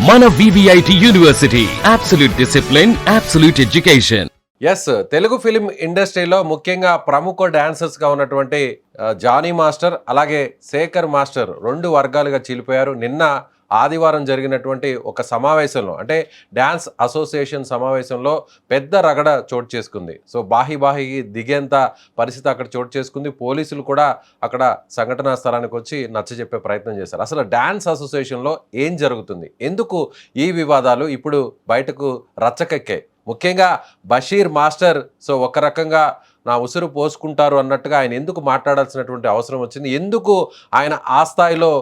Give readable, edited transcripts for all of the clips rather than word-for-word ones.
మన VVIT university absolute discipline, absolute education. Yes, Telugu film ఇండస్ట్రీలో ముఖ్యంగా ప్రముఖ డాన్సర్స్గా ఉన్నటువంటి జానీ మాస్టర్ అలాగే శేఖర్ మాస్టర్ రెండు వర్గాలుగా చీలిపోయారు. నిన్న ఆదివారం జరిగినటువంటి ఒక సమావేశంలో, అంటే డ్యాన్స్ అసోసియేషన్ సమావేశంలో పెద్ద రగడ చోటు చేసుకుంది. సో బాహి దిగేంత పరిస్థితి అక్కడ చోటు చేసుకుంది. పోలీసులు కూడా అక్కడ సంఘటనా స్థలానికి వచ్చి నచ్చజెప్పే ప్రయత్నం చేశారు. అసలు డ్యాన్స్ అసోసియేషన్లో ఏం జరుగుతుంది, ఎందుకు ఈ వివాదాలు ఇప్పుడు బయటకు రచ్చకెక్కాయి? ముఖ్యంగా బషీర్ మాస్టర్ ఒక రకంగా నా ఉసురు పోసుకుంటారు అన్నట్టుగా ఆయన ఎందుకు మాట్లాడాల్సినటువంటి అవసరం వచ్చింది, ఎందుకు ఆయన ఆ స్థాయిలో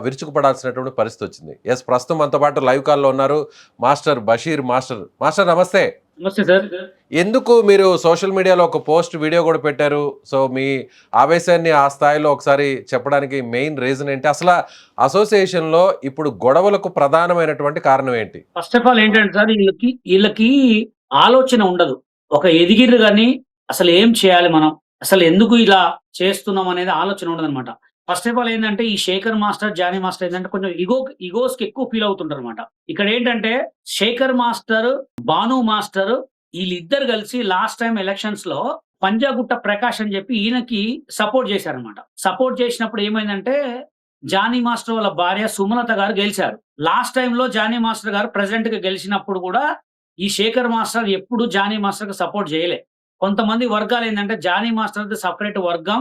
విరుచుకుపడాల్సినటువంటి పరిస్థితి వచ్చింది? ఎస్, ప్రస్తుతం మనతో పాటు లైవ్ కాల్లో ఉన్నారు మాస్టర్ బషీర్ మాస్టర్. మాస్టర్ నమస్తే. నమస్తే సార్. ఎందుకు మీరు సోషల్ మీడియాలో ఒక పోస్ట్ వీడియో కూడా పెట్టారు? సో మీ ఆవేశాన్ని ఆ స్థాయిలో ఒకసారి చెప్పడానికి మెయిన్ రీజన్ ఏంటి? అసలు అసోసియేషన్లో ఇప్పుడు గొడవలకు ప్రధానమైనటువంటి కారణం ఏంటి? ఫస్ట్ ఆఫ్ ఆల్ ఏంటంటే సార్, వీళ్ళకి ఆలోచన ఉండదు. ఒక ఎదిగిర్రు కానీ అసలు ఏం చేయాలి, మనం అసలు ఎందుకు ఇలా చేస్తున్నాం అనేది ఆలోచన ఉండదు అనమాట. ఫస్ట్ ఆఫ్ ఆల్ ఏంటంటే ఈ శేఖర్ మాస్టర్, జానీ మాస్టర్ ఏంటంటే కొంచెం ఈగోస్కి ఎక్కువ ఫీల్ అవుతుంటారు అనమాట. ఇక్కడ ఏంటంటే శేఖర్ మాస్టర్, భాను మాస్టర్ వీళ్ళిద్దరు కలిసి లాస్ట్ టైం ఎలక్షన్స్ లో పంజాగుట్ట ప్రకాష్ అని చెప్పి ఈయనకి సపోర్ట్ చేశారనమాట. సపోర్ట్ చేసినప్పుడు ఏమైందంటే జానీ మాస్టర్ వాళ్ళ భార్య సుమలత గారు గెలిచారు. లాస్ట్ టైంలో జానీ మాస్టర్ గారు ప్రెసిడెంట్ గా గెలిచినప్పుడు కూడా ఈ శేఖర్ మాస్టర్ ఎప్పుడు జానీ మాస్టర్ కి సపోర్ట్ చేయలే. కొంతమంది వర్గాలు ఏంటంటే జానీ మాస్టర్ సపరేట్ వర్గం,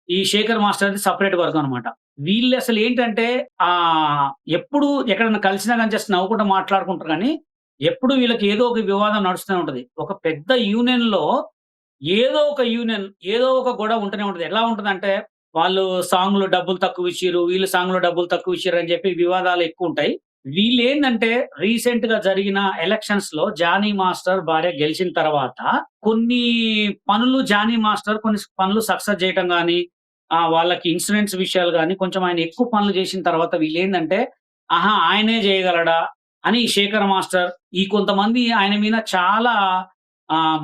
ఈ శేఖర్ మాస్టర్ సపరేట్ వర్గం అనమాట. వీళ్ళు అసలు ఏంటంటే ఎప్పుడు ఎక్కడైనా కలిసినా కానీ జస్ట్ నవ్వుకుంటూ మాట్లాడుకుంటారు, కానీ ఎప్పుడు వీళ్ళకి ఏదో ఒక వివాదం నడుస్తూనే ఉంటది. ఒక పెద్ద యూనియన్ లో ఏదో ఒక గొడవ ఉంటూనే ఉంటది. ఎలా ఉంటదంటే వాళ్ళు సాంగ్ లో డబ్బులు తక్కువ ఇచ్చిర్రు, వీళ్ళు సాంగ్ లో డబ్బులు తక్కువ ఇచ్చిర్రు అని చెప్పి వివాదాలు ఎక్కువ ఉంటాయి. వీళ్ళు ఏంటంటే రీసెంట్ గా జరిగిన ఎలక్షన్స్ లో జానీ మాస్టర్ భార్య గెలిచిన తర్వాత కొన్ని పనులు జానీ మాస్టర్ కొన్ని పనులు సక్సెస్ చేయటం కానీ, వాళ్ళకి ఇన్సూరెన్స్ విషయాలు కానీ కొంచెం ఆయన ఎక్కువ పనులు చేసిన తర్వాత వీళ్ళు ఏంటంటే ఆయనే చేయగలడా అని శేఖర్ మాస్టర్ కొంతమంది ఆయన మీద చాలా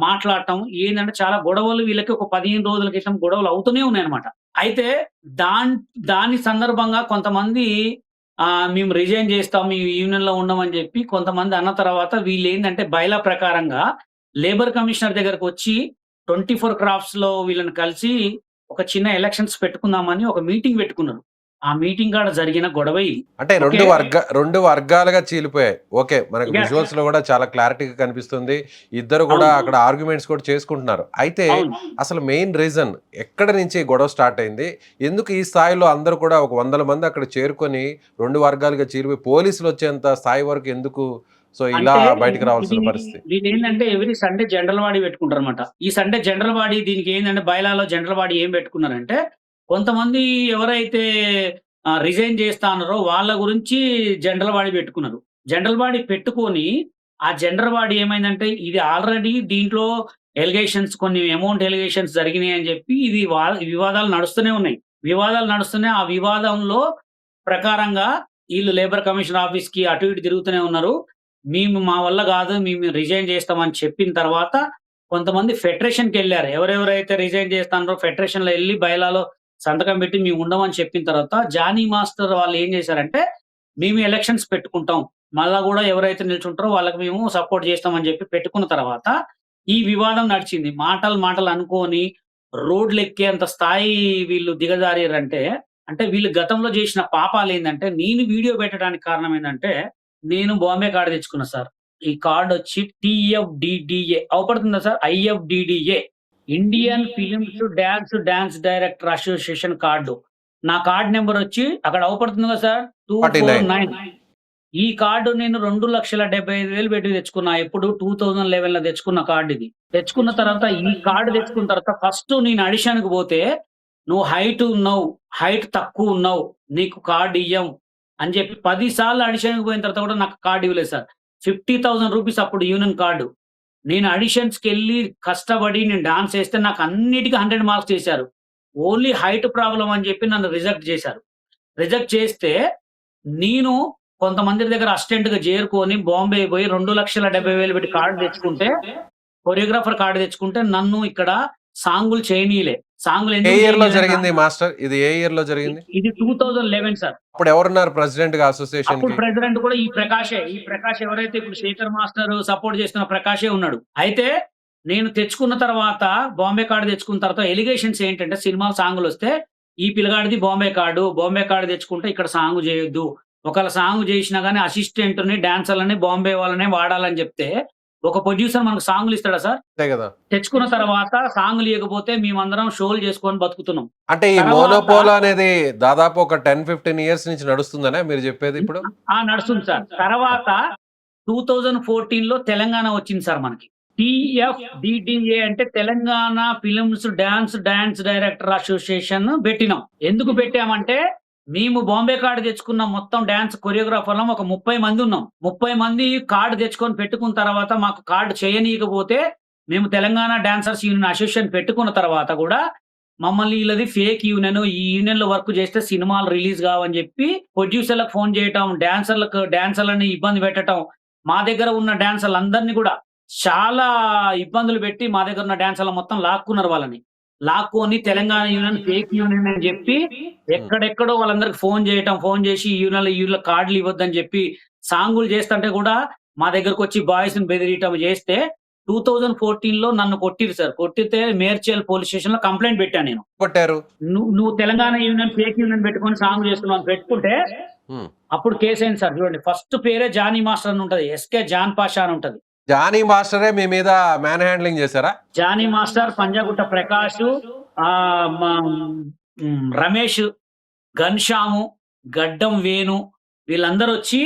మాట్లాడటం ఏంటంటే చాలా గొడవలు వీళ్ళకి ఒక 15 రోజుల క్రితం గొడవలు అవుతూనే ఉన్నాయి అనమాట. అయితే దాని సందర్భంగా కొంతమంది మేము రిజైన్ చేస్తాం, మీ యూనియన్ లో ఉండమని చెప్పి కొంతమంది అన్న తర్వాత వీళ్ళు ఏంటంటే బైలా ప్రకారంగా లేబర్ కమిషనర్ దగ్గరకు వచ్చి 24 క్రాఫ్ట్స్ లో వీళ్ళని కలిసి ఒక చిన్న ఎలక్షన్స్ పెట్టుకుందామని ఒక మీటింగ్ పెట్టుకున్నారు. ఆ మీటింగ్ కాడ జరిగిన గొడవ అంటే రెండు వర్గాలుగా చీలిపోయాయి. ఓకే, మనకు విజువల్స్ లో కూడా చాలా క్లారిటీగా కనిపిస్తుంది. ఇద్దరు కూడా అక్కడ ఆర్గ్యుమెంట్స్ కూడా చేసుకుంటున్నారు. అయితే అసలు మెయిన్ రీజన్ ఎక్కడ నుంచి గొడవ స్టార్ట్ అయింది? ఎందుకు ఈ స్థాయిలో అందరూ కూడా ఒక 100 మంది అక్కడ చేరుకొని రెండు వర్గాలుగా చీలిపోయి పోలీసులు వచ్చేంత స్థాయి వరకు ఎందుకు ఇలా బయటకు రావాల్సిన పరిస్థితి? దీని ఏంటంటే ఎవ్రీ సండే జనరల్ బాడీ పెట్టుకుంటారు అనమాట. ఈ సండే జనరల్ బాడీ దీనికి ఏంటంటే బైలాలో జనరల్ బాడీ ఏం పెట్టుకున్నారంటే కొంతమంది ఎవరైతే రిజైన్ చేస్తా అన్నారో వాళ్ళ గురించి జనరల్ బాడీ పెట్టుకున్నారు. జనరల్ బాడీ పెట్టుకొని ఆ జనరల్ బాడీ ఏమైందంటే ఇది ఆల్రెడీ దీంట్లో ఎలిగేషన్స్, కొన్ని అమౌంట్ ఎలిగేషన్స్ జరిగినాయి అని చెప్పి ఇది వివాదాలు నడుస్తూనే ఉన్నాయి. ఆ వివాదంలో ప్రకారంగా వీళ్ళు లేబర్ కమిషన్ ఆఫీస్ కి అటు ఇటు తిరుగుతూనే ఉన్నారు. మేము మా వల్ల కాదు, మేము రిజైన్ చేస్తామని చెప్పిన తర్వాత కొంతమంది ఫెడరేషన్కి వెళ్ళారు. ఎవరెవరైతే రిజైన్ చేస్తారో ఫెడరేషన్ లో వెళ్ళి బైలాలో సంతకం పెట్టి మేము ఉండమని చెప్పిన తర్వాత జానీ మాస్టర్ వాళ్ళు ఏం చేశారంటే మేము ఎలక్షన్స్ పెట్టుకుంటాం, మళ్ళా కూడా ఎవరైతే నిల్చుంటారో వాళ్ళకి మేము సపోర్ట్ చేస్తామని చెప్పి పెట్టుకున్న తర్వాత ఈ వివాదం నడిచింది. మాటలు అనుకోని రోడ్లు ఎక్కేంత స్థాయి వీళ్ళు దిగజారంటే, అంటే వీళ్ళు గతంలో చేసిన పాపాలు ఏంటంటే, నేను వీడియో పెట్టడానికి కారణం ఏంటంటే నేను బాంబే కార్డు తెచ్చుకున్నా సార్. ఈ కార్డు వచ్చి TFDDA అవపడుతుందా సార్? IFDDA Indian films dance director association card. నా కార్డు నెంబర్ వచ్చి అక్కడ అవపడుతుంది కదా సార్, 249. ఈ కార్డు నేను 2,75,000 పెట్టి తెచ్చుకున్నా. ఎప్పుడు 2011 లో తెచ్చుకున్న కార్డు ఇది. తెచ్చుకున్న తర్వాత ఈ కార్డు తెచ్చుకున్న తర్వాత ఫస్ట్ నేను అడిషన్కి పోతే నువ్వు హైట్ తక్కువ ఉన్నావు, నీకు కార్డు ఇయ్యం అని చెప్పి 10 సార్లు అడిషన్కి పోయిన తర్వాత కూడా నాకు కార్డు ఇవ్వలేదు సార్. 50,000 రూపీస్ అప్పుడు యూనియన్ కార్డు. నేను అడిషన్స్కి వెళ్ళి కష్టపడి నేను డాన్స్ చేస్తే నాకు అన్నిటికీ 100 మార్క్స్ చేశారు. ఓన్లీ హైట్ ప్రాబ్లం అని చెప్పి నన్ను రిజెక్ట్ చేశారు. రిజెక్ట్ చేస్తే నేను కొంతమంది దగ్గర అసిస్టెంట్ గా చేరుకొని బాంబే పోయి 2,70,000 పెట్టి కార్డు తెచ్చుకుంటే, కొరియోగ్రాఫర్ కార్డు తెచ్చుకుంటే నన్ను ఇక్కడ సాంగులు చేయనీయలే. సాంగ్లు ఏ ఎందుకు ఇయర్ లో చేయలేదని జరిగింది మాస్టర్? ఇది ఏ ఇయర్ లో జరిగింది? ఇది 2011 సార్. అప్పుడు ఎవరున్నారు ప్రెసిడెంట్ గా అసోసియేషన్ అప్పుడు కి? ప్రెసిడెంట్ కూడా ఈ ప్రకాషే. ఈ ప్రకాష్ ఎవరైతే ఇప్పుడు శేఖర్ మాస్టర్ సపోర్ట్ చేస్తున్న ప్రకాషే ఉన్నాడు. అయితే నేను తెచ్చుకున్న తర్వాత బాంబే కార్డ్ తెచ్చుకున్న తర్వాత ఎలిగేషన్స్ ఏంటంటే సినిమా సాంగులొస్తే ఈ పిల్లగాడిది బాంబే కార్డు. బాంబే కార్డ్ తెచ్చుకుంటే ఇక్కడ సాంగ్ చేయొద్దు. ఒకవేళ సాంగ్ చేసినా గాని అసిస్టెంట్‌ని, డాన్సర్‌లని బాంబే వాళ్ళనే వాడాలని చెప్తే ఒక ప్రొడ్యూసర్ మనకు సాంగులు ఇస్తాడా సార్? అంతే కదా. తెచ్చుకున్న తర్వాత సాంగులు ఇయ్యకపోతే మేమందరం షోలు చేసుకొని బతుకుతున్నాం. అంటే ఈ తర్వాత మోనోపోల్ అనేది దాదాపు ఒక 10-15 ఇయర్స్ నుంచి నడుస్తుందనే మీరు చెప్పేది ఇప్పుడు? నడుస్తుంది సార్. తర్వాత 2014లో తెలంగాణ వచ్చింది సార్ మనకి. TFDDA అంటే Telangana films dance director association పెట్టినాం. ఎందుకు పెట్టామంటే మేము బాంబే కార్డ్ తెచ్చుకున్న మొత్తం డాన్స్ కొరియోగ్రాఫర్లం ఒక 30 మంది ఉన్నాం. 30 మంది కార్డ్ తెచ్చుకొని పెట్టుకున్న తర్వాత మాకు కార్డ్ చేయనీయకపోతే మేము తెలంగాణ డాన్సర్స్ యూనియన్ అసోసియేషన్ పెట్టుకున్న తర్వాత కూడా మమ్మల్ని వీళ్ళది ఫేక్ యూనియన్. ఈ యూనియన్‌లో వర్క్ చేస్తే సినిమాలు రిలీజ్ కావని చెప్పి ప్రొడ్యూసర్‌లకు ఫోన్ చేయటం, డాన్సర్‌లని ఇబ్బంది పెట్టటం. మా దగ్గర ఉన్న డాన్సర్‌లందరిని కూడా చాలా ఇబ్బందులు పెట్టి మా దగ్గర ఉన్న డాన్సర్‌లు మొత్తం లాక్కున్నారు వాళ్ళని. లాక్కొని తెలంగాణ యూనియన్ ఫేక్ యూనియన్ అని చెప్పి ఎక్కడెక్కడో వాళ్ళందరికి ఫోన్ చేయటం. ఫోన్ చేసి ఈ యూనియన్‌లో కార్డులు ఇవ్వద్దని చెప్పి సాంగులు చేస్తుంటే కూడా మా దగ్గరకొచ్చి బాయ్స్‌ని బెదిరియటం చేస్తే 2014లో నన్ను కొట్టిర్రు సార్. కొట్టితే మేడ్చల్ పోలీస్ స్టేషన్‌లో కంప్లెయింట్ పెట్టాను నేను. కొట్టారు. నువ్వు తెలంగాణ యూనియన్ ఫేక్ యూనియన్ పెట్టుకొని సాంగ్ చేస్తున్నావు అని పెట్టుకుంటే హ్మ్. అప్పుడు కేసయింది సార్. చూడండి ఫస్ట్ పేరే జానీ మాస్టర్ అని ఉంటది. ఎస్కే జాన్ పాషా అని ఉంటది. జానీ మాస్టరే మీ మీద మ్యాన్ హ్యాండ్లింగ్ చేశారా? జానీ మాస్టర్, పంజాగుట్ట ప్రకాష్, రమేష్, ఘన్‌శ్యాము, గడ్డం వేణు వీళ్ళందరూ వచ్చి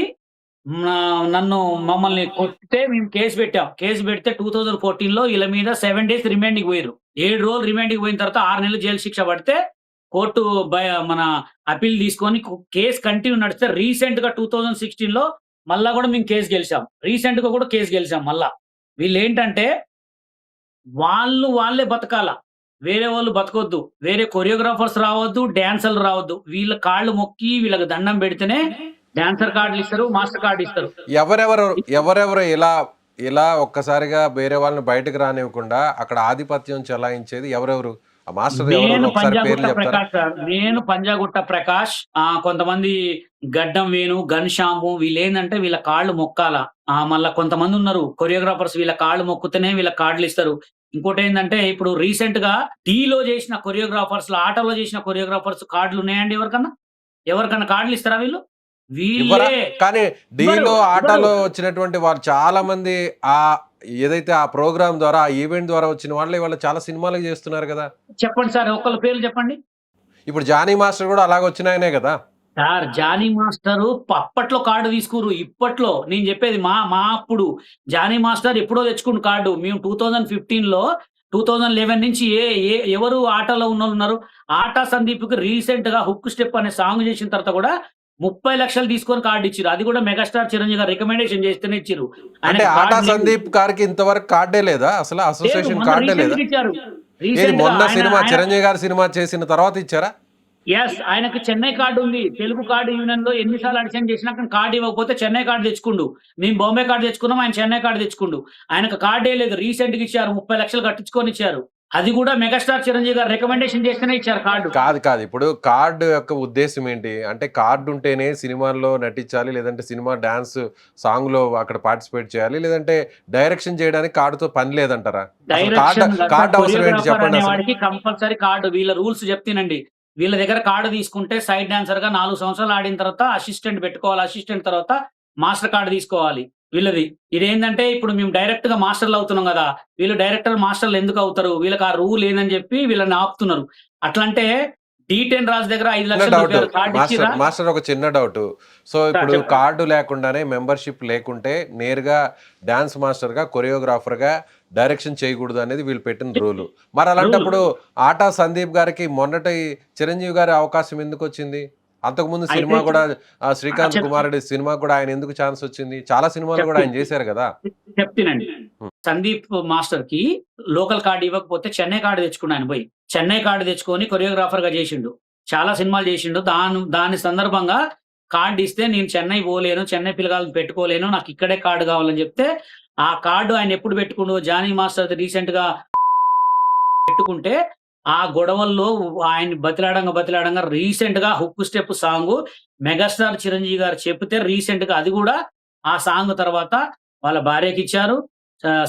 మమ్మల్ని కొట్టితే మేము కేసు పెట్టాం. కేసు పెడితే 2014లో వీళ్ళ మీద 7 డేస్ రిమాండ్‌కి పోయిర్రు. 7 రోజులు రిమాండ్‌కి పోయిన తర్వాత 6 నెలలు జైలు శిక్ష పడితే కోర్టు మన అప్పీల్ తీసుకొని కేసు కంటిన్యూ నడిస్తే రీసెంట్‌గా 2016లో మళ్ళా కూడా మేము కేసు గెలిచాం. రీసెంట్‌గా కూడా కేసు గెలిచాం మళ్ళా. వీళ్ళేంటంటే వాళ్ళే బతకాల. వేరే వాళ్ళు బతకొద్దు. వేరే కొరియోగ్రాఫర్స్ రావద్దు, డాన్సర్లు రావద్దు. వీళ్ళ కాళ్ళు మొక్కి వీళ్ళకి దండం పెడితేనే డాన్సర్ కార్డులు ఇస్తారు, మాస్టర్ కార్డ్ ఇస్తారు. ఎవరెవరు ఇలా ఒక్కసారిగా వేరే వాళ్ళని బయటకు రానివ్వకుండా అక్కడ ఆధిపత్యం చెలాయించేది ఎవరెవరు? ఆ మాస్టర్ ఎవరు? ఒకసారి పేర్లు చెప్తారా? నేను పంజాగుట్ట ప్రకాష్, కొంతమంది గడ్డం వేణు, ఘన్‌శ్యాము వీళ్ళేందంటే వీళ్ళ కాళ్ళు మొక్కాల. మళ్ళా కొంతమంది ఉన్నారు కొరియోగ్రాఫర్స్ వీళ్ళ కాళ్ళు మొక్కుతేనే వీళ్ళ కార్డులు ఇస్తారు. ఇంకోటేందంటే ఇప్పుడు రీసెంట్‌గా టీలో చేసిన కొరియోగ్రాఫర్స్, ఆటలో చేసిన కొరియోగ్రాఫర్స్ కార్డులు ఉన్నాయండి ఎవరికన్నా? ఎవరికన్నా కార్డులు ఇస్తారా వీళ్ళు? ఇవ్వరా? వీళ్ళే కానీ ఇవ్వరు. డీలో ఆటలో వచ్చినటువంటి వారు చాలా మంది ఏదైతే ఆ ప్రోగ్రామ్ ద్వారా ఆ ఈవెంట్ ద్వారా వచ్చిన వాళ్ళే వాళ్ళు చాలా సినిమాలు చేస్తున్నారు కదా. చెప్పండి సార్, ఒక్కళ్ళ పేర్లు చెప్పండి. ఇప్పుడు జానీ మాస్టర్ కూడా అలాగ వచ్చినాయనే కదా. సార్ జానీ మాస్టరు అప్పట్లో కార్డు తీసుకుర్రు. ఇప్పట్లో నేను చెప్పేది మా అప్పుడు జానీ మాస్టర్ ఎప్పుడో తెచ్చుకున్న కార్డు. మేము 2015లో 2011 నుంచి ఎవరు ఆటలో ఉన్నోళ్ళు ఉన్నారు. ఆటా సందీప్‌కి రీసెంట్‌గా హుక్ స్టెప్ అనే సాంగ్ చేసిన తర్వాత కూడా 30 లక్షలు తీసుకొని కార్డు ఇచ్చిర్రు. అది కూడా మెగాస్టార్ చిరంజీవి గారు రికమెండేషన్ చేస్తేనే ఇచ్చిర్రు. అంటే ఆటా సందీప్ గారికి ఇంతవరకు కార్డే లేదా? అసలు అసోసియేషన్ కార్డే లేదా? ఇచ్చారు. ఏది మొన్న సినిమా చిరంజీవి గారి సినిమా చేసిన తర్వాత ఇచ్చారా? ఆయనకు చెన్నై కార్డు ఉంది. తెలుగు కార్డు యూనియన్ లో ఎన్నిసార్లు అడిషన్ చేసినా కానీ కార్డు ఇవ్వకపోతే చెన్నై కార్డు తెచ్చుకుండు. మేము బాంబే కార్డు తెచ్చుకున్నాం, ఆయన చెన్నై కార్డు తెచ్చుకుండు. ఆయనకు కార్డే లేదు. రీసెంట్ గా ఇచ్చారు, 30 లక్షలు కట్టించుకొని ఇచ్చారు. అది కూడా మెగాస్టార్ చిరంజీవి గారు రికమెండేషన్ చేస్తేనే ఇచ్చారు కార్డు. కాదు. ఇప్పుడు కార్డు యొక్క ఉద్దేశం ఏంటి అంటే కార్డు ఉంటేనే సినిమాల్లో నటించాలి, లేదంటే సినిమా డాన్స్ సాంగ్ లో అక్కడ పార్టిసిపేట్ చేయాలి, లేదంటే డైరెక్షన్ చేయడానికి కార్డుతో పని లేదంటారా? కార్డు అవసరం ఏంటి చెప్పండి. వాడికి కంపల్సరీ కార్డు. వీళ్ళ రూల్స్ చెప్తానండి. వీళ్ళ దగ్గర కార్డు తీసుకుంటే సైడ్ డాన్సర్ గా 4 సంవత్సరాలు ఆడిన తర్వాత అసిస్టెంట్ పెట్టుకోవాలి. అసిస్టెంట్ తర్వాత మాస్టర్ కార్డు తీసుకోవాలి వీళ్ళది. ఇదేంటంటే ఇప్పుడు మేము డైరెక్ట్ గా మాస్టర్లు అవుతున్నాం కదా, వీళ్ళు డైరెక్టర్ మాస్టర్లు ఎందుకు అవుతారు? వీళ్ళకి ఆ రూల్ ఏందని చెప్పి వీళ్ళని ఆపుతున్నారు. అట్లంటే D10 రాజు దగ్గర 5 లక్షలు కార్డు ఇచ్చిరా? మాస్టర్ ఒక చిన్న డౌట్. సో ఇప్పుడు కార్డు లేకుండానే మెంబర్షిప్ లేకుంటే నేరుగా డాన్స్ మాస్టర్ గా కొరియోగ్రాఫర్ గా డైరెక్షన్ చేయకూడదు అనేది వీళ్ళు పెట్టిన రూల్. మరి అలాంటప్పుడు ఆటా సందీప్ గారికి మొన్నటి చిరంజీవి గారి అవకాశం ఎందుకు వచ్చింది? అంతకుముందు సినిమా కూడా శ్రీకాంత్ కుమారుడి సినిమా కూడా ఆయన ఎందుకు ఛాన్స్ వచ్చింది? చాలా సినిమాలు కూడా ఆయన చేశారు కదా. చెప్తానండి. సందీప్ మాస్టర్ కి లోకల్ కార్డు ఇవ్వకపోతే చెన్నై కార్డు తెచ్చుకున్నాను. ఆయన పోయి చెన్నై కార్డు తెచ్చుకొని కొరియోగ్రాఫర్ గా చేసిండు. చాలా సినిమాలు చేసిండు. దాని సందర్భంగా కార్డు ఇస్తే నేను చెన్నై పోలేను, చెన్నై పిల్లగాలను పెట్టుకోలేను, నాకు ఇక్కడే కార్డు కావాలని చెప్తే ఆ కార్డు ఆయన ఎప్పుడు పెట్టుకుండు? జానీ మాస్టర్ రీసెంట్ గా పెట్టుకుంటే ఆ గొడవల్లో ఆయన్ని బతిలాడంగా రీసెంట్‌గా 'hook step' song megastar Chiranjeevi గారు చెప్తే రీసెంట్‌గా అది గూడా ఆ సాంగ్ తర్వాత వాళ్ళ భార్యకిచ్చారు.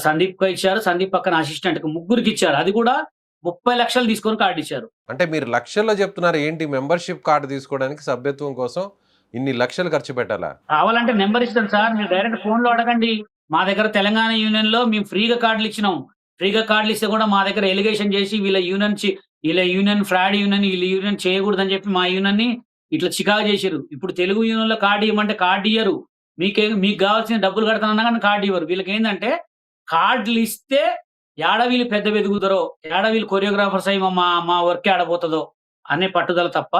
సందీప్‌కి ఇచ్చారు. సందీప్ పక్కన అసిస్టెంట్‌కి ముగ్గురికిచ్చారు. అది గూడా 30,00,000 తీసుకొని కార్డిచ్చారు. అంటే మీరు లక్షల్లో చెప్తున్నారు ఏంటి? మెంబర్‌షిప్ కార్డ్ తీసుకోవడానికి సభ్యత్వం కోసం ఇన్ని లక్షలు ఖర్చు పెట్టాలా? కావాలంటే నంబర్ ఇస్తాను సార్. మీరు డైరెక్ట్ ఫోన్‌లో అడగండి. మా దగ్గర తెలంగాణ యూనియన్‌లో మేము ఫ్రీగా కార్డులిచ్చినాం. ఫ్రీగా కార్డులిస్తే కూడా మా దగ్గర ఎలిగేషన్ చేసి వీళ్ళ యూనియన్ ఫ్రాడ్ యూనియన్, వీళ్ళ యూనియన్ చేయకూడదని చెప్పి మా యూనియన్‌ని ఇట్లా చికాకు చేసిర్రు. ఇప్పుడు తెలుగు యూనియన్‌లో కార్డ్ ఇయ్యమంటే కార్డ్ ఇయ్యరు. మీకు గావాల్సిన డబ్బులు కడతానన్నా గాని కార్డ్ ఇవ్వరు. వీళ్ళకేందంటే కార్డులిస్తే యాడ వీళ్ళు పెద్ద వెదుగుతారో, యాడ వీళ్ళు కొరియోగ్రాఫర్స్ అయ్యి మా మా వర్క్ యాడ పోతదో అనే పట్టుదల తప్ప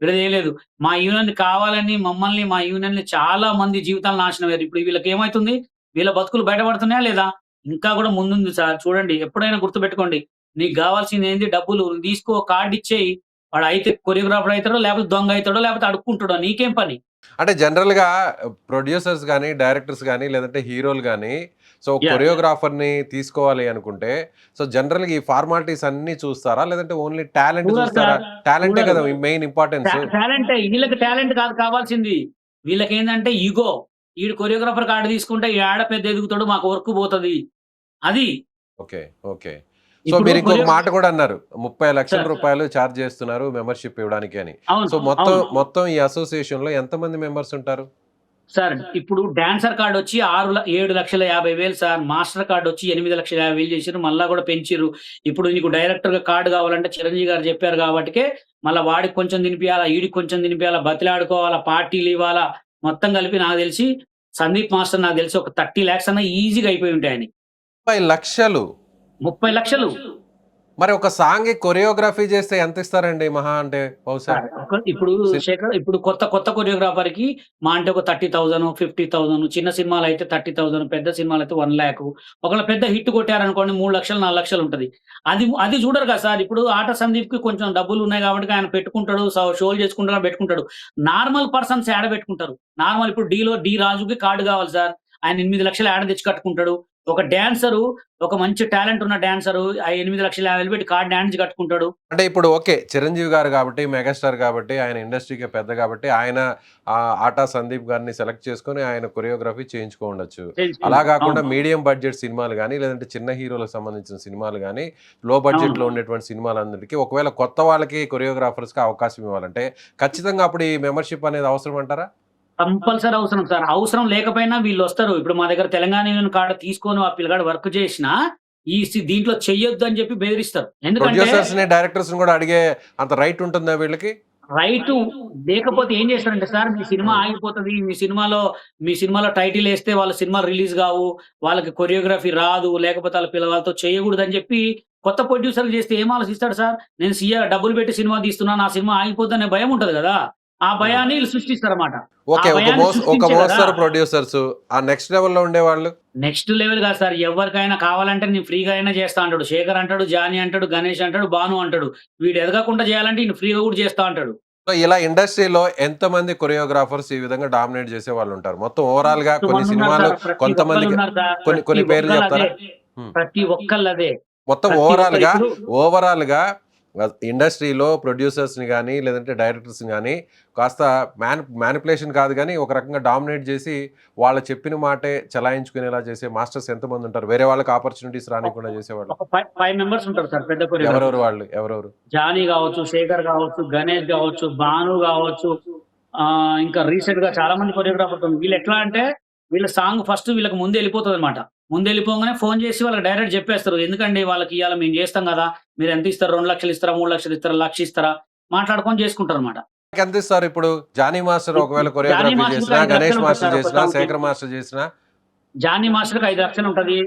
వీళ్ళదేం లేదు. మా యూనియన్ కావాలని మమ్మల్ని, మా యూనియన్‌ని చాలా మంది జీవితాలు నాశనం అయ్యారు. ఇప్పుడు వీళ్ళకేమైతుంది? వీళ్ళ బతుకులు బయటపడుతున్నాయా లేదా? ఇంకా గూడా ముందుంది సార్. చూడండి ఎప్పుడైనా గుర్తుపెట్టుకోండి. నీకు గావాల్సిందేంది డబ్బులు. నువ్వు తీసుకో కార్డ్ ఇచ్చేయి. వాడయితే కొరియోగ్రాఫర్ అయితాడో, లేకపోతే దొంగ అయితాడో, లేకపోతే అడుక్కుంటాడో నీకేం పని? అంటే జనరల్‌గా ప్రొడ్యూసర్స్ గాని, డైరెక్టర్స్ గాని, లేదంటే హీరోలు గాని సో యాహ్! కొరియోగ్రాఫర్‌ని తీసుకోవాలి అనుకుంటే సో జనరల్‌గా ఈ ఫార్మాలిటీస్ అన్నీ చూస్తారా? లేదంటే ఓన్లీ టాలెంట్ చూడరు చూస్తారా? సార్. టాలెంటే చూడరు. కదా మెయిన్ ఇంపార్టెన్స్. టాలెంటే. వీళ్ళకి టాలెంట్ కాదు కావాల్సింది. వీళ్ళకేందంటే ఇగో. ఈడు కొరియోగ్రాఫర్ కార్డ్ తీసుకుంటే యాడ పెద్ద ఎదుగుతాడు మాకు వర్క్ పోతది. అది. ఓకే. ఓకే. సో ఇప్పుడు మీరు ఇంకొక కొరియో మాట కూడా అన్నారు. సార్. 30,00,000 చార్జ్ చేస్తున్నారు మెంబర్‌షిప్ ఇవ్వడానికి అని. అవును. సో మొత్తం అవును. మొత్తం ఈ అసోసియేషన్‌లో ఎంతమంది మెంబర్స్ ఉంటారు? సార్ ఇప్పుడు డాన్సర్ కార్డొచ్చి 7,50,000 సార్. మాస్టర్ కార్డొచ్చి 8,50,000 చేసిర్రు. మళ్ళా గూడా పెంచిర్రు. ఇప్పుడు నీకు డైరెక్టర్‌గా కార్డ్ కావాలంటే చిరంజీవి గారు చెప్పారు గాబట్టికే మళ్ళా వాడికి కొంచెం తినిపియాలా, ఈడికి కొంచెం తినిపియాలా, బతిలాడుకోవాలా, పార్టీలివ్వాలా. మొత్తం కలిపి నాకు తెలిసి సందీప్ మాస్టర్ నాకు తెలిసి ఒక 30,00,000 అన్నా ఈజీగా అయిపోయి ఉంటాయి ఆయనయి. 30,00,000 30,00,000 మరి ఒక సాంగ్‌కి కొరియోగ్రఫీ చేస్తే ఎంత ఇస్తారండి మహా అంటే బహుశా? సార్. ఇప్పుడు ఇప్పుడు కొత్త కొరియోగ్రాఫర్‌కి మహా అంటే ఒక 30,000, 50,000 చిన్న సినిమాలైతే 30,000 పెద్ద సినిమాలైతే 1,00,000 ఒకవేళ పెద్ద హిట్ కొట్టారనుకోండి 3,00,000, 4,00,000 ఉంటది. అది చూడరు కదా సార్. ఇప్పుడు ఆట సందీప్‌కి కొంచెం డబ్బులున్నాయి కాబట్టి ఆయన పెట్టుకుంటాడు. షోలు చేసుకుంటాడు పెట్టుకుంటాడు. నార్మల్ పర్సన్స్ యాడ పెట్టుకుంటారు. నార్మల్ ఇప్పుడు 'డి రాజుకి' కార్డ్ కావాలి సార్. ఆయన 8,00,000 యాడ తెచ్చి కట్టుకుంటాడు. ఒక డాన్సరు ఒక మంచి టాలెంట్ ఉన్న డాన్సరు ఆ 8,50,000 పెట్టి కార్డ్ డాన్స్ కట్టుకుంటాడు. అంటే ఇప్పుడు ఓకే. చిరంజీవి గారు కాబట్టి, మెగాస్టార్ కాబట్టి, ఆయన ఇండస్ట్రీకే పెద్ద కాబట్టి, ఆయన ఆటా సందీప్ గారిని సెలెక్ట్ చేసుకొని ఆయన కొరియోగ్రఫీ చేయించుకోనుండొచ్చు. అలా చేయించుకుంటాడు. గాకుండా అవును. మీడియం బడ్జెట్ సినిమాలు గాని, లేదంటే చిన్న హీరోలకు సంబంధించిన సినిమాలు గాని, లో అవును. బడ్జెట్‌లో ఉండేటువంటి సినిమాలందరికీ ఒకవేళ కొత్త వాళ్ళకి కొరియోగ్రాఫర్స్‌కి అవకాశం ఇవ్వాలంటే, ఖచ్చితంగా అప్పుడు ఈ మెంబర్‌షిప్ అనేది అవసరం అంటారా? కంపల్సరీ అవసరం సార్. అవసరం లేకపోయినా వీళ్ళొస్తారు. ఇప్పుడు మా దగ్గర తెలంగాణ యూనియన్ కార్డ్ తీసుకొని ఆ పిల్లగాడు వర్క్ చేసినా, దీంట్లో చెయ్యొద్దు అని చెప్పి బెదిరిస్తారు. ఎందుకంటే ప్రొడ్యూసర్స్‌ని, డైరెక్టర్స్‌ని గూడా అడిగే అంత రైట్ ఉంటుందా వీళ్ళకి? రైటు లేకపోతే ఏం చేస్తారంటే సార్ మీ సినిమా హ్మ్. ఆగిపోతది. మీ సినిమాలో టైటిలేస్తే వాళ్ళ సినిమాలు రిలీజ్ గావు. వాళ్ళకి కొరియోగ్రఫీ రాదు. లేకపోతే వాళ్ళతో చేయకూడదని చెప్పి కొత్త ప్రొడ్యూసర్‌కి చేస్తే ఏం ఆలోచిస్తాడు సార్? నేను డబ్బులు పెట్టి సినిమా తీస్తున్నా. నా సినిమా ఆగిపోద్దనే భయం ఉంటది గదా! ఆ హ్మ్. భయాన్ని ఈళ్ళు సృష్టిస్తారన్నమాట. ఆ ఓకే. భయాన్ని ఒక సృష్టించే గదా! మోస్తరు ప్రొడ్యూసర్సు. ఆ నెక్స్ట్ లెవెల్‌లో ఉండేవాళ్ళు? నెక్స్ట్ లెవెల్ కాదు సార్. ఎవ్వరికైనా కావాలంటే నేను ఫ్రీగా అయినా చేస్తా అంటాడు. శేఖర్ అంటాడు, జానీ అంటాడు, గణేష్ అంటాడు, భాను అంటాడు. వీడు ఎదగకుండా చేయాలంటే ఈయన ఫ్రీగా కూడా చేస్తా అంటాడు. సో, ఇలా ఇండస్ట్రీలో ఎంతమంది కొరియోగ్రాఫర్స్ ఈ విధంగా డామినేట్ చేసేవాళ్ళుంటారు? మొత్తం ఓవరాల్‌గా మస్తు కొన్ని మందున్నారు సినిమాలు సార్. ప్రతి కొంతమందికి ఒక్కళ్ళున్నారు సార్. కొన్ని ప్రతి కొన్ని పేర్లు ఒక్కళ్ళదే. చెప్తారా? హ్మ్. ప్రతి ఒక్కళ్ళదే. మొత్తం ప్రతి ఒక్కరు ఓవరాల్‌గా, ఇప్పుడు ఓవరాల్‌గా ఇండస్ట్రీలో ప్రొడ్యూసర్స్‌ని గాని, లేదంటే డైరెక్టర్స్‌ని గాని కాస్త మ్యానిప్యులేషన్ కాదు గానీ, ఒక రకంగా డామినేట్ చేసి, వాళ్ళు చెప్పిన మాటే చలాయించుకునేలా చేసే మాస్టర్స్ ఎంతమందుంటారు? వేరే వాళ్ళకి ఆపర్చునిటీస్ రానీయకుండా చేసేవాళ్ళు? ఒక 5 మెంబర్స్ ఉంటారు సార్ పెద్ద ఎవరెవరు కొరియోగ్రాఫర్స్. వాళ్ళు? ఎవరెవరు? జానీ గావచ్చు, శేఖర్ గావచ్చు, గణేష్ గావచ్చు, భాను గావచ్చు. ఇంకా రీసెంట్‌గా చాలా మంది కొరియోగ్రాఫర్స్ ఉన్నారు. వీళ్ళెట్లా అంటే వీళ్ళ సాంగ్ ఫస్ట్ వీళ్ళకి ముందెళ్ళిపోతదనమాట. ముందెళ్ళిపోంగానే ఫోను చేసి వాళ్ళకి డైరెక్ట్ చెప్పేస్తారు. ఎందుకండి వాళ్ళకియ్యాల మేము చేస్తాం గదా! మీరెంత ఇస్తారు? 2,00,000 ఇస్తారా? 3,00,000 ఇస్తారా? 1,00,000 ఇస్తారా? మాట్లాడుకొని చేసుకుంటారనమాట. ఎంతిస్తారు ఇప్పుడు? జానీ మాస్టర్ ఒకవేళ జానీ కొరియోగ్రఫీ మాస్టర్‌కి చేసినా, 5,00,000 గణేష్ ఉంటది మాస్టర్ సార్ ఒక చేసినా, సాంగ్‌కి. శేఖర్ మాస్టర్ చేసినా జానీ మాస్టర్‌కి 5,00,000 ఉంటది.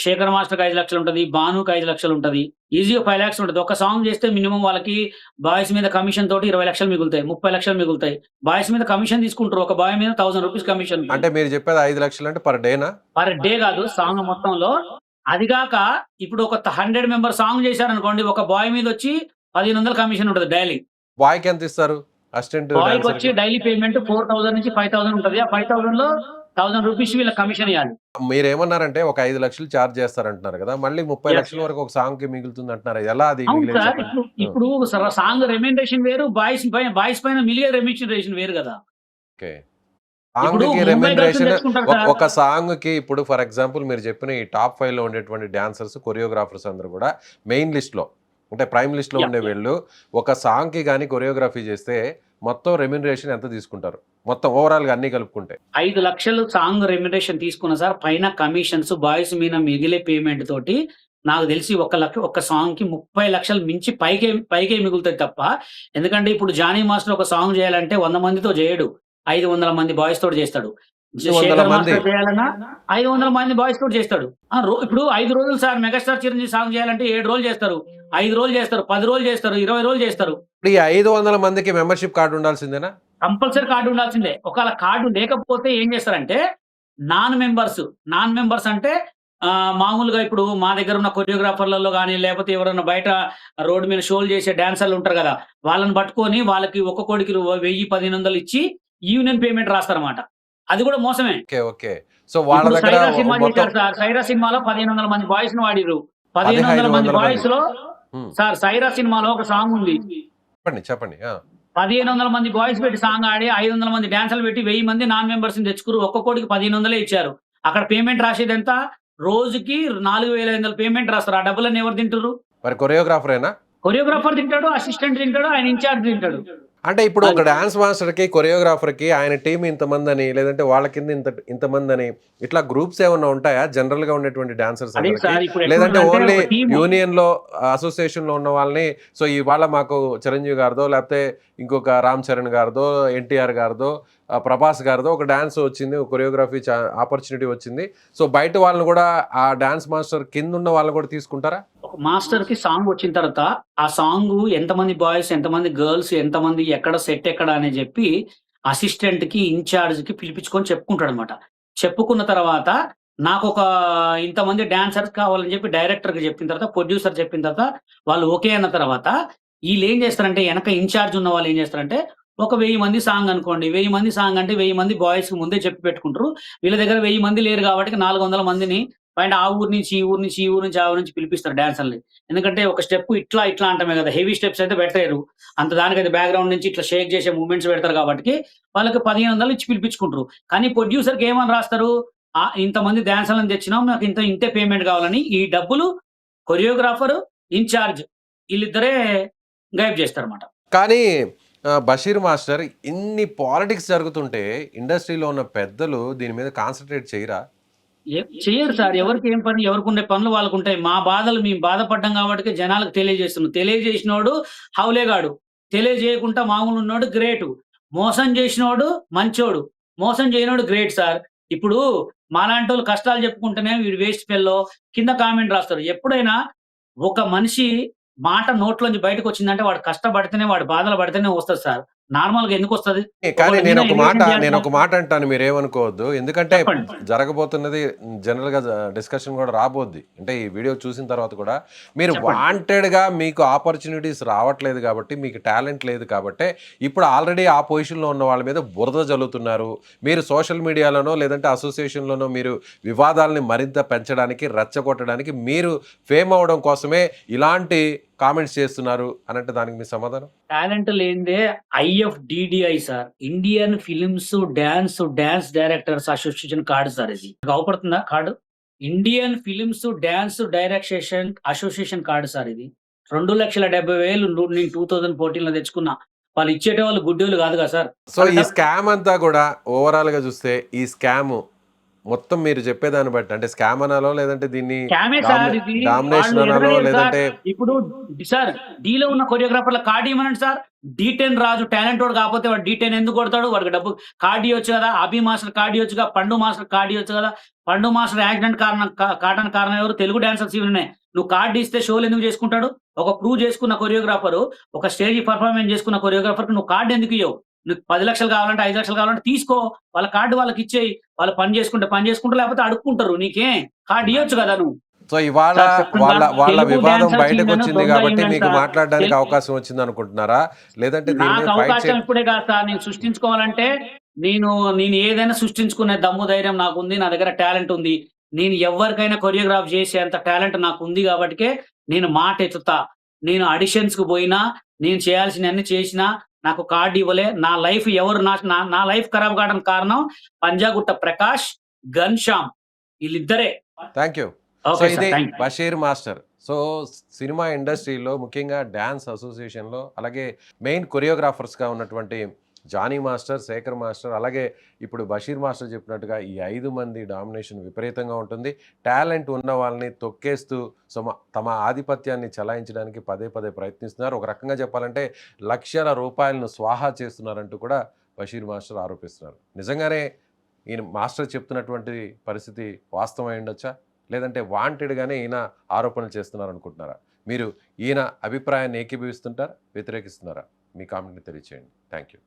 శేఖర్ మాస్టర్‌కి 5,00,000 ఉంటది. భానుకి 5,00,000 ఉంటది. ఈజీగా 5,00,000 ఉంటది. ఒక సాంగ్ చేస్తే మినిమమ్ వాళ్ళకి బాయ్స్ మీద కమిషన్ తోటి 20,00,000 మిగులుతాయి. 30,00,000 మిగులుతాయి. బాయ్స్ మీద కమిషన్ తీసుకుంటారు. ఒక బాయ్ మీద ₹1,000 కమిషన్. అంటే మీరు చెప్పేది 5,00,000 అంటే పర్ డేనా? పర్ డే కాదు సాంగ్ మొత్తంలో. అది గాక ఇప్పుడు ఒక 100 మెంబర్ సాంగ్ చేశారనుకోండి. ఒక బాయ్ మీదొచ్చి 1,500 కమిషన్ ఉంటది డైలీ. బాయ్‌కి ఎంత ఇస్తారు? అసిస్టెంట్ బాయ్‌కొచ్చి డాన్సర్‌కి? డైలీ పేమెంట్ 4,000 నుంచి 5,000 ఉంటది. ఆ 5,000లో రూపీస్ వీళ్ళ కమిషన్ ఇవ్వాలి. మీరేమన్నారంటే ఒక 5 లక్షలు చార్జ్ చేస్తారంటున్నారు కదా, మళ్ళీ 30 Yes. లక్షల వరకు ఒక సాంగ్ కి మిగులుతుంది అంటున్నారు. ఎలా అది అవును మిగిలేదు సార్. చెప్పండి? ఇప్పుడు సాంగ్ రెమ్యునరేషన్ వేరు, బాయ్స్ పైన మిలిగే రెమ్యునరేషన్ వేరు కదా. ఓకే. ఇప్పుడు సాంగ్ కి ముంబై రెమ్యునరేషన్ గర్ల్స్ తెచ్చుకుంటారు సార్. ఒక సాంగ్ కి ఇప్పుడు ఫర్ ఎగ్జాంపుల్ మీరు చెప్పిన ఈ టాప్ 5 లో ఉండేటువంటి డాన్సర్స్, కొరియోగ్రాఫర్స్ అందరూ కూడా మెయిన్ లిస్ట్ లో అంటే ప్రైమ్ లిస్ట్ లో Yeah. ఉండే వీళ్ళు ఒక సాంగ్ కి కానీ కొరియోగ్రఫీ చేస్తే మొత్తం రెమ్యునరేషన్ ఎంత తీసుకుంటారు మొత్తం ఓవరాల్ గా అన్ని కలుపుకుంటే? 5 లక్షలు సాంగ్ రెమ్యునరేషన్ తీసుకున్న సార్, పైన కమిషన్స్ బాయ్స్ మీద మిగిలే పేమెంట్ తోటి నాకు తెలిసి ఒక సాంగ్ కి 30 లక్షలు మించి పైకే మిగులుతుంది తప్ప. ఎందుకంటే ఇప్పుడు జానీ మాస్టర్ ఒక సాంగ్ చేయాలంటే 100 మందితో చేయడు, 500 మంది బాయ్స్ తోటి చేస్తాడు. 500 శేఖర్ మంది మాస్టర్ చేయాలన్నా 500 మంది బాయ్స్ తోటి చేస్తాడు. ఇప్పుడు 5 రోజులు సార్ మెగాస్టార్ చిరంజీవి సాంగ్ చేయాలంటే 7 రోజులు చేస్తారు, 5 రోజులు చేస్తారు, 10 రోజులు చేస్తారు, 20 రోజులు చేస్తారు. ఇప్పుడు ఈ 500 మందికి మెంబర్షిప్ కార్డు ఉండాల్సిందేనా? కంపల్సరీ కార్డు ఉండాల్సిందే. ఒకవేళ కార్డు లేకపోతే ఏం చేస్తారంటే నాన్ మెంబర్స్ అంటే మామూలుగా ఇప్పుడు మా దగ్గర ఉన్న కొరియోగ్రాఫర్లలో కానీ, లేకపోతే ఎవరైనా బయట రోడ్డు మీద షోలు చేసే డాన్సర్లు ఉంటారు కదా, వాళ్ళని పట్టుకొని వాళ్ళకి ఒక్కొక్కడికి 1000-1500 ఇచ్చి యూనియన్ పేమెంట్ రాస్తారన్నమాట. అది కూడా మోసమే. Okay okay. సో వాళ్ళ ఇప్పుడు దగ్గర సైరా సినిమా మొత్తం చేశారు సార్. సైరా సినిమాలో 1500 మంది బాయ్స్ ని వాడిరు. 1500 మంది 1500 బాయ్స్ లో సార్ సైరా సినిమాలో ఒక సాంగ్ ఉంది. చెప్పండి. 1500 మంది బాయ్స్ పెట్టి సాంగ్ ఆడి 500 మంది డాన్సర్లు పెట్టి 1000 మంది నాన్ మెంబర్స్ ని తెచ్చుకురు. ఒక్కొక్కడికి 1500 ఇచ్చారు. అక్కడ పేమెంట్ రాసేది ఎంత? రోజుకి 4500 పేమెంట్ రాస్తారు. ఆ డబ్బులన్నీ ఎవరు తింటారు? మరి కొరియోగ్రాఫరేనా? కొరియోగ్రాఫర్ తింటాడు, అసిస్టెంట్ తింటాడు, ఆయన ఇన్ఛార్జ్ తింటాడు. అంటే ఇప్పుడు ఒక డాన్స్ మాస్టర్ కి కొరియోగ్రాఫర్ కి ఆయన టీం ఇంతమంది అని, లేదంటే వాళ్ళ కింద ఇంతమంది అని ఇట్లా గ్రూప్స్ ఏమన్నా ఉంటాయా జనరల్ గా ఉండేటువంటి డాన్సర్స్ అదే సార్, ఇప్పుడు లేదంటే ఎట్లుందంటే ఓన్లీ ఒక team. యూనియన్ లో అసోసియేషన్ లో ఉన్న వాళ్ళని సో ఇవాళ మాకు చిరంజీవి గారిదో లేకపోతే ఇంకొక రామ్ చరణ్ గారిదో ఎన్టీఆర్ గారిదో ప్రభాస్ గారిదో ఒక డాన్స్ వచ్చింది, కొరియోగ్రఫీ ఆపర్చునిటీ వచ్చింది, సో బయట వాళ్ళని కూడా ఆ డాన్స్ మాస్టర్ కింద ఉన్న వాళ్ళని కూడా తీసుకుంటారా? ఒక మాస్టర్ కి సాంగ్ వచ్చిన తర్వాత ఆ సాంగ్ ఎంతమంది బాయ్స్, ఎంతమంది గర్ల్స్, ఎంతమంది ఎక్కడ సెట్ ఎక్కడ అని చెప్పి అసిస్టెంట్ కి ఇన్ఛార్జ్ కి పిలిపించుకొని చెప్పుకుంటాడు అనమాట. చెప్పుకున్న తర్వాత నాకు ఒక ఇంతమంది డాన్సర్స్ కావాలని చెప్పి డైరెక్టర్ కి చెప్పిన తర్వాత, ప్రొడ్యూసర్ చెప్పిన తర్వాత, వాళ్ళు ఓకే అన్న తర్వాత వీళ్ళు ఏం చేస్తారంటే వెనక ఇన్ఛార్జ్ ఉన్న వాళ్ళు ఏం చేస్తారంటే ఒక 1000 మంది సాంగ్ అనుకోండి, 1000 మంది సాంగ్ అంటే 1000 మంది బాయ్స్ ముందే చెప్పి పెట్టుకుంటారు. వీళ్ళ దగ్గర 1000 మంది లేరు కాబట్టి 400 మందిని పైన ఆ ఊరు నుంచి ఈ ఊరు నుంచి, ఈ ఊరు నుంచి ఆ ఊరు నుంచి పిలిపిస్తారు డాన్సర్ని. ఎందుకంటే ఒక స్టెప్ ఇట్లా అంటమే కదా, హెవీ స్టెప్స్ అయితే పెట్టలేరు. అంత దానికైతే బ్యాక్గ్రౌండ్ నుంచి ఇట్లా షేక్ చేసే మూవ్మెంట్స్ పెడతారు కాబట్టి వాళ్ళకి 1500 ఇచ్చి పిలిపించుకుంటారు. కానీ ప్రొడ్యూసర్కి ఏమని రాస్తారు? ఇంతమంది డాన్సర్లను తెచ్చినాం, నాకు ఇంతే పేమెంట్ కావాలని. ఈ డబ్బులు కొరియోగ్రాఫర్, ఇన్ఛార్జ్ వీళ్ళిద్దరే గైబ్ చేస్తారన్నమాట. కానీ బషీర్ మాస్టర్ ఇన్ని పాలిటిక్స్ జరుగుతుంటే ఇండస్ట్రీలో ఉన్న పెద్దలు దీని మీద కాన్సన్ట్రేట్ చేయరా? చేయరు సార్. ఎవరికి ఏం పని, ఎవరికి ఉండే పనులు వాళ్ళకు ఉంటాయి. మా బాధలు మేము బాధపడ్డాం కాబట్టి జనాలకు తెలియజేస్తున్నాం. తెలియజేసినోడు హౌలేగాడు, తెలియజేయకుండా మామూలు ఉన్నోడు గ్రేటు, మోసం చేసినోడు మంచోడు, మోసం చేయనోడు గ్రేట్ సార్. ఇప్పుడు మాలాంటి వాళ్ళు కష్టాలు చెప్పుకుంటేనే వీడు వేస్ట్ ఫెల్లో కింద కామెంట్ రాస్తారు. ఎప్పుడైనా ఒక మనిషి మాట నోట్లోంచి బయటకు వచ్చిందంటే వాడు కష్టపడితేనే, వాడు బాధలు పడితేనే వస్తుంది సార్. నార్మల్ గా ఎందుకు వస్తుంది? కానీ నేను ఒక మాట అంటాను, మీరేమనుకోవద్దు. ఎందుకంటే జరగబోతున్నది జనరల్ గా డిస్కషన్ కూడా రాబోద్ది. అంటే ఈ వీడియో చూసిన తర్వాత కూడా మీరు వాంటెడ్ గా మీకు ఆపర్చునిటీస్ రావట్లేదు కాబట్టి, మీకు టాలెంట్ లేదు కాబట్టి ఇప్పుడు ఆల్రెడీ ఆ పొజిషన్ లో ఉన్న వాళ్ళ మీద బురద జల్లుతున్నారు. మీరు సోషల్ మీడియాలోనో లేదంటే అసోసియేషన్ లోనో మీరు వివాదాలని మరింత పెంచడానికి, రెచ్చగొట్టడానికి, మీరు ఫేమ్ అవడం కోసమే ఇలాంటి కామెంట్స్ చేస్తున్నారు అని అంటే దానికి మీ సమాధానం? టాలెంట్ లేనిదే IFDDI sir, Indian films dance directors association card sir. ఇది అవపడుతుందా card? Indian films dance direction association card sir. ఇది 2,70,000 నేను 2014లో తెచ్చుకున్నా. వాళ్ళు ఇచ్చేట వాళ్ళు గుడ్డోళ్ళు కాదు కదా సార్. సో ఈ స్కామ్ అంతా కూడా ఓవరాల్ గా చూస్తే ఈ స్కామ్ మొత్తం మీరు చెప్పేదాన్ని బట్టి అంటే స్కామ్ అనాలో లేదంటే దీన్ని డామినేషన్ అనాలో లేదంటే ఇప్పుడు సార్ డీలో ఉన్న కొరియోగ్రాఫర్ల కార్డు ఇవ్వనండి సార్. D10 రాజు టాలెంట్ వాడు కాకపోతే వాడు D10 ఎందుకు కొడతాడు? వాడికి డబ్బు కార్డు ఇవ్వచ్చు కదా. అభి మాస్టర్ కార్డు ఇవ్వచ్చు కదా, పండు మాస్టర్ కార్డు ఇవ్వచ్చు కదా. పండు మాస్టర్ యాక్సిడెంట్ కారణం ఎవరు? తెలుగు డాన్సర్స్ ఇవన్నీ. నువ్వు కార్డు ఇస్తే షోలు ఎందుకు చేసుకుంటాడు? ఒక ప్రూవ్ చేసుకున్న కొరియోగ్రాఫర్, ఒక స్టేజ్ పర్ఫార్మెన్స్ చేసుకున్న కొరియోగ్రాఫర్ నువ్వు కార్డు ఎందుకు ఇవ్వవు? నీకు 10 లక్షలు కావాలంటే 5 లక్షలు కావాలంటే తీసుకో, వాళ్ళ కార్డు వాళ్ళకి ఇచ్చేయి. వాళ్ళు పని చేసుకుంటారు, లేకపోతే అడుక్కుంటారు. నీకేం కార్డు ఇవ్వచ్చు కదా నువ్వు. సో ఇవాళ వాళ్ళ వివాదం బయటకు వచ్చింది కాబట్టి మీకు మాట్లాడడానికి అవకాశం వచ్చింది అనుకుంటున్నారా? లేదంటే నాకు అవకాశం ఇప్పుడే కాదు సార్. నేను సృష్టించుకోవాలంటే నేను నేను ఏదైనా సృష్టించుకునే దమ్ము ధైర్యం నాకుంది. నా దగ్గర టాలెంట్ ఉంది. నేను ఎవ్వరికైనా కొరియోగ్రాఫ్ చేసేంత టాలెంట్ నాకుంది గాబట్టికే నేను మాటెత్తుతా. నేను ఆడిషన్స్‌కి బోయినా, నేను చేయాల్సినయన్నీ చేసినా, నాకు కార్డ్ ఇవ్వలే. నా లైఫ్ ఎవరు నా నా నా లైఫ్ ఖరాబ్ కావడానికి కారణం పంజాగుట్ట ప్రకాష్, గన్ శ్యామ్ ఈళ్ళిద్దరే. Thank you. So okay sir. ఇది thank you. Basheer master. So cinema ఇండస్ట్రీలో ముఖ్యంగా డాన్స్ అసోసియేషన్‌లో అలాగే మెయిన్ కొరియోగ్రాఫర్స్‌గా ఉన్నటువంటి జానీ మాస్టర్, శేఖర్ మాస్టర్ అలాగే ఇప్పుడు బషీర్ మాస్టర్ చెప్పినట్టుగా ఈ 5 మంది డామినేషన్ విపరీతంగా ఉంటుంది. టాలెంట్ ఉన్న వాళ్ళని తొక్కేస్తూ తమ ఆధిపత్యాన్ని చలాయించడానికి పదే పదే ప్రయత్నిస్తున్నారు. ఒక రకంగా చెప్పాలంటే లక్షల రూపాయలను స్వాహా చేస్తున్నారంటూ కూడా బషీర్ మాస్టర్ ఆరోపిస్తున్నారు. నిజంగానే ఈయన మాస్టర్ చెప్తున్నటువంటి పరిస్థితి వాస్తవమై ఉండొచ్చా? లేదంటే వాంటెడ్‌గానే ఈయన ఆరోపణలు చేస్తున్నారనుకుంటున్నారా? మీరు ఈయన అభిప్రాయాన్ని ఏకీభవిస్తుంటారా? వ్యతిరేకిస్తున్నారా? మీ కామెంట్‌ని తెలియచేయండి. Thank you.